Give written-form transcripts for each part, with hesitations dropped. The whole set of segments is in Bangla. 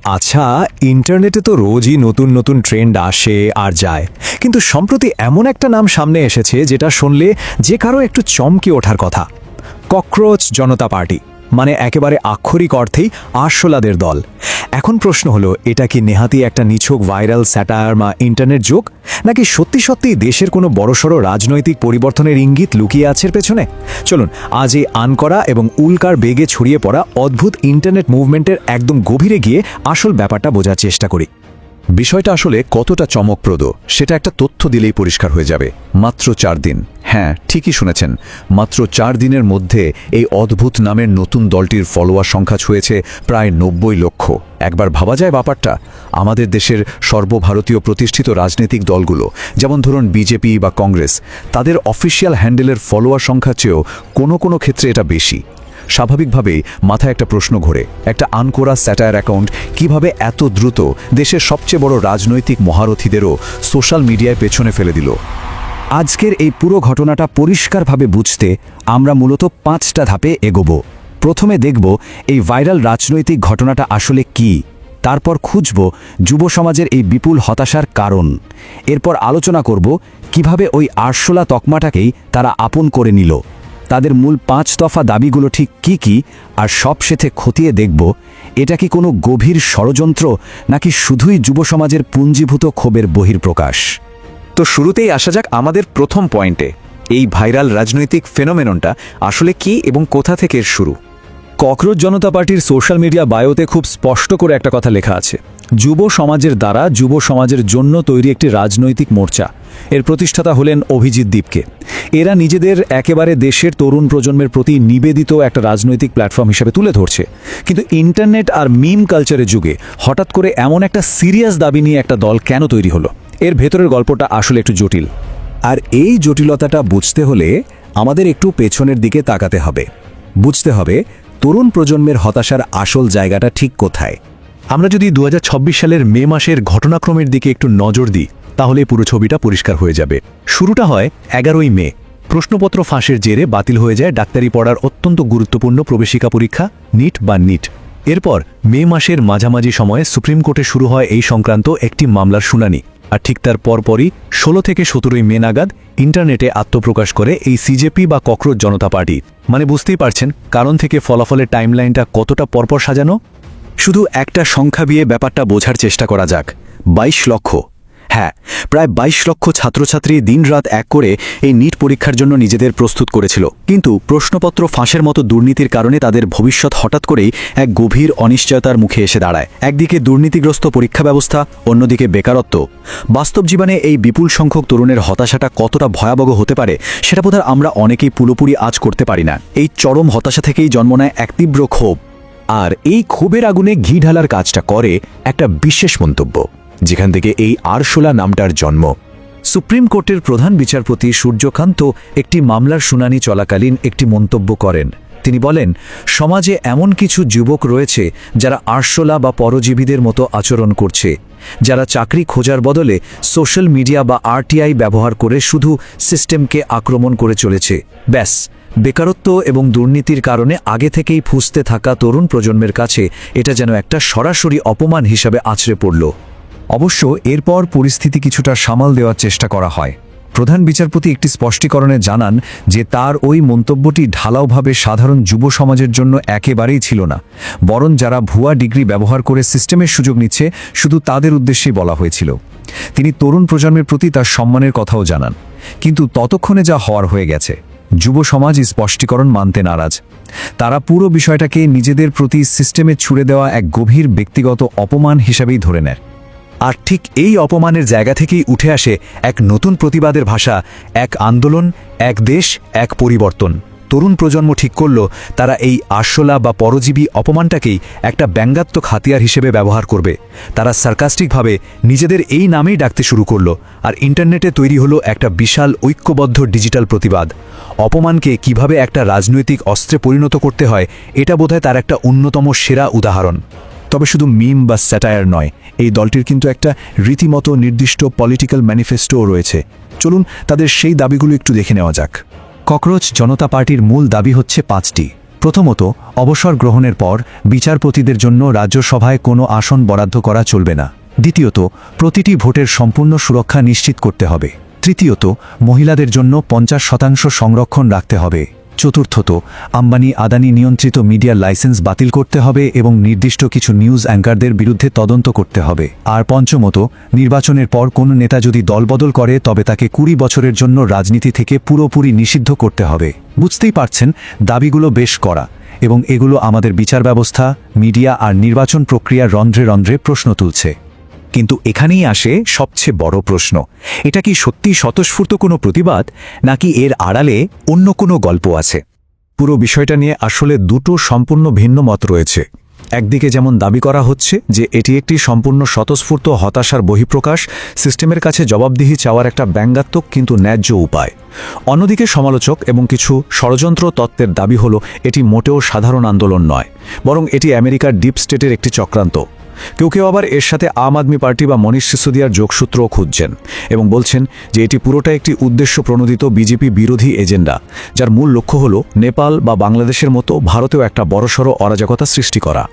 আচ্ছা, ইন্টারনেটে তো রোজই নতুন নতুন ট্রেন্ড আসে আর যায়, কিন্তু সম্প্রতি এমন একটা নাম সামনে এসেছে যেটা শুনলে যে কারো একটু চমকে ওঠার কথা। ককরোচ জনতা পার্টি, মানে একেবারে আক্ষরিক অর্থেই আরশোলাদের দল। এখন প্রশ্ন হলো, এটা কি নেহাতি একটা নিছক ভাইরাল স্যাটায়ার বা ইন্টারনেট জোক, নাকি সত্যি সত্যিই দেশের কোনো বড়সড় রাজনৈতিক পরিবর্তনের ইঙ্গিত লুকিয়ে আছে এর পেছনে? চলুন আজ এই আনকরা এবং উল্কার বেগে ছড়িয়ে পড়া অদ্ভুত ইন্টারনেট মুভমেন্টের একদম গভীরে গিয়ে আসল ব্যাপারটা বোঝার চেষ্টা করি। বিষয়টা আসলে কতটা চমকপ্রদ সেটা একটা তথ্য দিলেই পরিষ্কার হয়ে যাবে। মাত্র 4 দিন, হ্যাঁ ঠিকই শুনেছেন, মাত্র 4 দিনের মধ্যে এই অদ্ভুত নামের নতুন দলটির ফলোয়ার সংখ্যা ছুঁয়েছে প্রায় 90 লক্ষ। একবার ভাবা যায় ব্যাপারটা, আমাদের দেশের সর্বভারতীয় প্রতিষ্ঠিত রাজনৈতিক দলগুলো, যেমন ধরুন বিজেপি বা কংগ্রেস, তাদের অফিসিয়াল হ্যান্ডেলের ফলোয়ার সংখ্যা চেয়েও কোনো ক্ষেত্রে এটা বেশি। স্বাভাবিকভাবেই মাথায় একটা প্রশ্ন ঘোরে, একটা আনকোরা স্যাটায়ার অ্যাকাউন্ট কিভাবে এত দ্রুত দেশের সবচেয়ে বড় রাজনৈতিক মহারথীদেরও সোশ্যাল মিডিয়ায় পেছনে ফেলে দিল। আজকের এই পুরো ঘটনাটা পরিষ্কারভাবে বুঝতে আমরা মূলত 5টা ধাপে এগোব। প্রথমে দেখব এই ভাইরাল রাজনৈতিক ঘটনাটা আসলে কি, তারপর খুঁজব যুব সমাজের এই বিপুল হতাশার কারণ, এরপর আলোচনা করব কিভাবে ওই আরশোলা তকমাটাকেই তারা আপন করে নিল, তাদের মূল 5 দফা দাবিগুলো ঠিক কি কি, আর সবশেষে খতিয়ে দেখব এটা কি কোনো গভীর ষড়যন্ত্র নাকি শুধুই যুব সমাজের পুঞ্জীভূত ক্ষোভের বহির্প্রকাশ। তো শুরুতেই আসা যাক আমাদের প্রথম পয়েন্টে, এই ভাইরাল রাজনৈতিক ফেনোমেননটা আসলে কি এবং কোথা থেকে এর শুরু। ককরোচ জনতা পার্টির সোশ্যাল মিডিয়া বায়োতে খুব স্পষ্ট করে একটা কথা লেখা আছে, যুব সমাজের দ্বারা যুব সমাজের জন্য তৈরি একটি রাজনৈতিক মোর্চা। এর প্রতিষ্ঠাতা হলেন অভিজিৎ দীপকে। এরা নিজেদের একেবারে দেশের তরুণ প্রজন্মের প্রতি নিবেদিত একটা রাজনৈতিক প্ল্যাটফর্ম হিসেবে তুলে ধরছে, কিন্তু ইন্টারনেট আর মিম কালচারের যুগে হঠাৎ করে এমন একটা সিরিয়াস দাবি নিয়ে একটা দল কেন তৈরি হলো? এর ভেতরের গল্পটা আসলে একটু জটিল, আর এই জটিলতাটা বুঝতে হলে আমাদের একটু পেছনের দিকে তাকাতে হবে। বুঝতে হবে তরুণ প্রজন্মের হতাশার আসল জায়গাটা ঠিক কোথায়। আমরা যদি 2026 সালের মে মাসের ঘটনাক্রমের দিকে একটু নজর দিই, তাহলে পুরো ছবিটা পরিষ্কার হয়ে যাবে। শুরুটা হয় 11ই মে। প্রশ্নপত্র ফাঁসের জেরে বাতিল হয়ে যায় ডাক্তারি পড়ার অত্যন্ত গুরুত্বপূর্ণ প্রবেশিকা পরীক্ষা নিট বা নিট। এরপর মে মাসের মাঝামাঝি সময়ে সুপ্রিম কোর্টে শুরু হয় এই সংক্রান্ত একটি মামলার শুনানি, আর ঠিক তার পরপরই 16 থেকে 17 মে নাগাদ ইন্টারনেটে আত্মপ্রকাশ করে এই সিজেপি বা ককরোচ জনতা পার্টি। মানে বুঝতেই পারছেন কারণ থেকে ফলাফলের টাইমলাইনটা কতটা পরপর সাজানো। শুধু একটা সংখ্যা দিয়ে ব্যাপারটা বোঝার চেষ্টা করা যাক, 22 লক্ষ। হ্যাঁ, প্রায় 22 লক্ষ ছাত্রছাত্রী দিনরাত এক করে এই নিট পরীক্ষার জন্য নিজেদের প্রস্তুত করেছিল, কিন্তু প্রশ্নপত্র ফাঁসের মতো দুর্নীতির কারণে তাদের ভবিষ্যৎ হঠাৎ করেই এক গভীর অনিশ্চয়তার মুখে এসে দাঁড়ায়। একদিকে দুর্নীতিগ্রস্ত পরীক্ষা ব্যবস্থা, অন্যদিকে বেকারত্ব। বাস্তব জীবনে এই বিপুল সংখ্যক তরুণের হতাশাটা কতটা ভয়াবহ হতে পারে সেটা বোধহয় আমরা অনেকেই পুরোপুরি আজ করতে পারি না। এই চরম হতাশা থেকেই জন্ম নেয় এক তীব্র ক্ষোভ, আর এই ক্ষোভের আগুনে ঘি ঢালার কাজটা করে একটা বিশেষ মন্তব্য, যেখান থেকে এই আরশোলা নামটার জন্ম। সুপ্রিম কোর্টের প্রধান বিচারপতি সূর্যকান্ত একটি মামলার শুনানি চলাকালীন একটি মন্তব্য করেন। তিনি বলেন, সমাজে এমন কিছু যুবক রয়েছে যারা আরশোলা বা পরজীবীদের মতো আচরণ করছে, যারা চাকরি খোঁজার বদলে সোশ্যাল মিডিয়া বা আরটিআই ব্যবহার করে শুধু সিস্টেমকে আক্রমণ করে চলেছে। ব্যাস, বেকারত্ব এবং দুর্নীতির কারণে আগে থেকেই ফুঁসতে থাকা তরুণ প্রজন্মের কাছে এটা যেন একটা সরাসরি অপমান হিসাবে আছড়ে পড়ল। অবশ্য এরপর পরিস্থিতি কিছুটা সামাল দেওয়ার চেষ্টা করা হয়। প্রধান বিচারপতি একটি স্পষ্টীকরণে জানান যে তার ওই মন্তব্যটি ঢালাওভাবে সাধারণ যুব সমাজের জন্য একেবারেই ছিল না, বরং যারা ভুয়া ডিগ্রি ব্যবহার করে সিস্টেমের সুযোগ নিচ্ছে শুধু তাদের উদ্দেশ্যেই বলা হয়েছিল। তিনি তরুণ প্রজন্মের প্রতি তার সম্মানের কথাও জানান, কিন্তু ততক্ষণে যা হওয়ার হয়ে গেছে। যুব সমাজ এই স্পষ্টীকরণ মানতে নারাজ। তারা পুরো বিষয়টাকে নিজেদের প্রতি সিস্টেমে ছুড়ে দেওয়া এক গভীর ব্যক্তিগত অপমান হিসাবেই ধরে নেয়। আর ঠিক এই অপমানের জায়গা থেকেই উঠে আসে এক নতুন প্রতিবাদের ভাষা, এক আন্দোলন, এক দেশ, এক পরিবর্তন। তরুণ প্রজন্ম ঠিক করল তারা এই আরশোলা বা পরজীবী অপমানটাকেই একটা ব্যঙ্গাত্মক হাতিয়ার হিসেবে ব্যবহার করবে। তারা সার্কাস্টিকভাবে নিজেদের এই নামেই ডাকতে শুরু করল, আর ইন্টারনেটে তৈরি হলো একটা বিশাল ঐক্যবদ্ধ ডিজিটাল প্রতিবাদ। অপমানকে কিভাবে একটা রাজনৈতিক অস্ত্রে পরিণত করতে হয় এটা বোধহয় তার একটা অন্যতম সেরা উদাহরণ। তবে শুধু মিম বা স্যাটায়ার নয়, এই দলটির কিন্তু একটা রীতিমতো নির্দিষ্ট পলিটিক্যাল ম্যানিফেস্টোও রয়েছে। চলুন তাদের সেই দাবিগুলো একটু দেখে নেওয়া যাক। ককরোচ জনতা পার্টির মূল দাবি হচ্ছে 5টি। প্রথমত, অবসর গ্রহণের পর বিচারপতিদের জন্য রাজ্যসভায় কোনো আসন বরাদ্দ করা চলবে না। দ্বিতীয়ত, প্রতিটি ভোটের সম্পূর্ণ সুরক্ষা নিশ্চিত করতে হবে। তৃতীয়ত, মহিলাদের জন্য 50% সংরক্ষণ রাখতে হবে। চতুর্থত, আম্বানি আদানি নিয়ন্ত্রিত মিডিয়ার লাইসেন্স বাতিল করতে হবে এবং নির্দিষ্ট কিছু নিউজ অ্যাঙ্কারদের বিরুদ্ধে তদন্ত করতে হবে। আর পঞ্চমত, নির্বাচনের পর কোনো নেতা যদি দলবদল করে তবে তাকে 20 বছরের জন্য রাজনীতি থেকে পুরোপুরি নিষিদ্ধ করতে হবে। বুঝতেই পারছেন, দাবিগুলো বেশ কড়া, এবং এগুলো আমাদের বিচার ব্যবস্থা, মিডিয়া আর নির্বাচন প্রক্রিয়ার রন্ধ্রে রন্ধ্রে প্রশ্ন তুলছে। কিন্তু এখানেই আসে সবচেয়ে বড় প্রশ্ন, এটা কি সত্যি স্বতঃস্ফূর্ত কোনো প্রতিবাদ, নাকি এর আড়ালে অন্য কোনো গল্প আছে? পুরো বিষয়টা নিয়ে আসলে দুটো সম্পূর্ণ ভিন্ন মত রয়েছে। একদিকে যেমন দাবি করা হচ্ছে যে এটি একটি সম্পূর্ণ স্বতঃস্ফূর্ত হতাশার বহিঃপ্রকাশ, সিস্টেমের কাছে জবাবদিহি চাওয়ার একটা ব্যঙ্গাত্মক কিন্তু ন্যায্য উপায়। অন্যদিকে সমালোচক এবং কিছু ষড়যন্ত্র তত্ত্বের দাবি হল এটি মোটেও সাধারণ আন্দোলন নয়, বরং এটি আমেরিকার ডিপ স্টেটের একটি চক্রান্ত। কেউ কেউ আবার এর সাথে আম আদমি পার্টি বা মনীষ সিসোদিয়ার যোগসূত্রও খুঁজছেন এবং বলছেন যে এটি পুরোটা একটি উদ্দেশ্য প্রণোদিত বিজেপি বিরোধী এজেন্ডা, যার মূল লক্ষ্য হল নেপাল বা বাংলাদেশের মতো ভারতেও একটা বড়সড় অরাজকতা সৃষ্টি করা।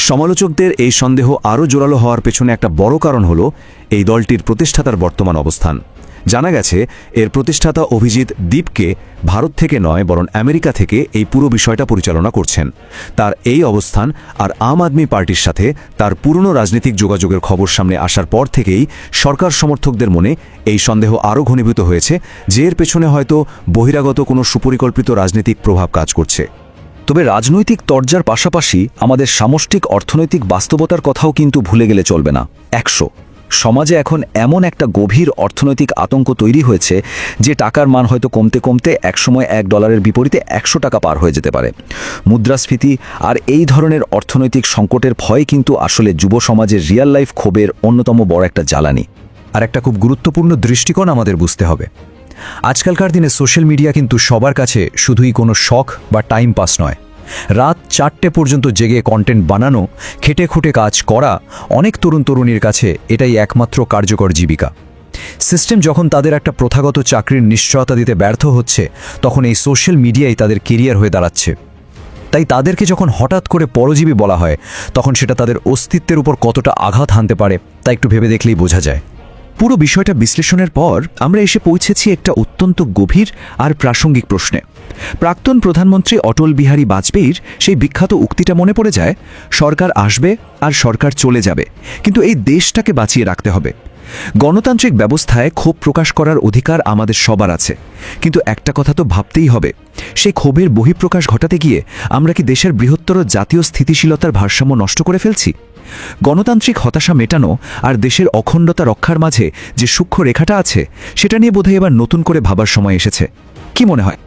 সমালোচকদের এই সন্দেহ আরও জোরালো হওয়ার পেছনে একটা বড় কারণ হল এই দলটির প্রতিষ্ঠাতার বর্তমান অবস্থান। জানা গেছে এর প্রতিষ্ঠাতা অভিজিৎ দীপকে ভারত থেকে নয় বরং আমেরিকা থেকে এই পুরো বিষয়টা পরিচালনা করছেন। তার এই অবস্থান আর আম আদমি পার্টির সাথে তার পুরনো রাজনৈতিক যোগাযোগের খবর সামনে আসার পর থেকেই সরকার সমর্থকদের মনে এই সন্দেহ আরও ঘনীভূত হয়েছে যে এর পেছনে হয়তো বহিরাগত কোনো সুপরিকল্পিত রাজনৈতিক প্রভাব কাজ করছে। তবে রাজনৈতিক তরজার পাশাপাশি আমাদের সামষ্টিক অর্থনৈতিক বাস্তবতার কথাও কিন্তু ভুলে গেলে চলবে না। সমাজে এখন এমন একটা গভীর অর্থনৈতিক আতঙ্ক তৈরি হয়েছে যে টাকার মান হয়তো কমতে কমতে একসময় $1 বিপরীতে 100 টাকা পার হয়ে যেতে পারে। মুদ্রাস্ফীতি আর এই ধরনের অর্থনৈতিক সংকটের ভয় কিন্তু আসলে যুব সমাজের রিয়েল লাইফ ক্ষোভের অন্যতম বড় একটা জ্বালানি। আর একটা খুব গুরুত্বপূর্ণ দৃষ্টিকোণ আমাদের বুঝতে হবে, আজকালকার দিনে সোশ্যাল মিডিয়া কিন্তু সবার কাছে শুধুই কোনো শখ বা টাইম পাস নয়। রাত 4টে পর্যন্ত জেগে কন্টেন্ট বানানো, খেটে খুঁটে কাজ করা অনেক তরুণ তরুণীর কাছে এটাই একমাত্র কার্যকর জীবিকা। সিস্টেম যখন তাদের একটা প্রথাগত চাকরির নিশ্চয়তা দিতে ব্যর্থ হচ্ছে, তখন এই সোশ্যাল মিডিয়াই তাদের কেরিয়ার হয়ে দাঁড়াচ্ছে। তাই তাদেরকে যখন হঠাৎ করে পরজীবী বলা হয়, তখন সেটা তাদের অস্তিত্বের উপর কতটা আঘাত হানতে পারে তা একটু ভেবে দেখলেই বোঝা যায়। পুরো বিষয়টা বিশ্লেষণের পর আমরা এসে পৌঁছেছি একটা অত্যন্ত গভীর আর প্রাসঙ্গিক প্রশ্নে। প্রাক্তন প্রধানমন্ত্রী অটল বিহারী বাজপেয়ীর সেই বিখ্যাত উক্তিটা মনে পড়ে যায়, সরকার আসবে আর সরকার চলে যাবে, কিন্তু এই দেশটাকে বাঁচিয়ে রাখতে হবে। গণতান্ত্রিক ব্যবস্থায় ক্ষোভ প্রকাশ করার অধিকার আমাদের সবার আছে, কিন্তু একটা কথা তো ভাবতেই হবে, সেই ক্ষোভের বহিঃপ্রকাশ ঘটাতে গিয়ে আমরা কি দেশের বৃহত্তর জাতীয় স্থিতিশীলতার ভারসাম্য নষ্ট করে ফেলছি? গণতান্ত্রিক হতাশা মেটানো আর দেশের অখণ্ডতা রক্ষার মাঝে যে সূক্ষ্ম রেখাটা আছে, সেটা নিয়ে বোধহয় এবার নতুন করে ভাবার সময় এসেছে। কি মনে হয়?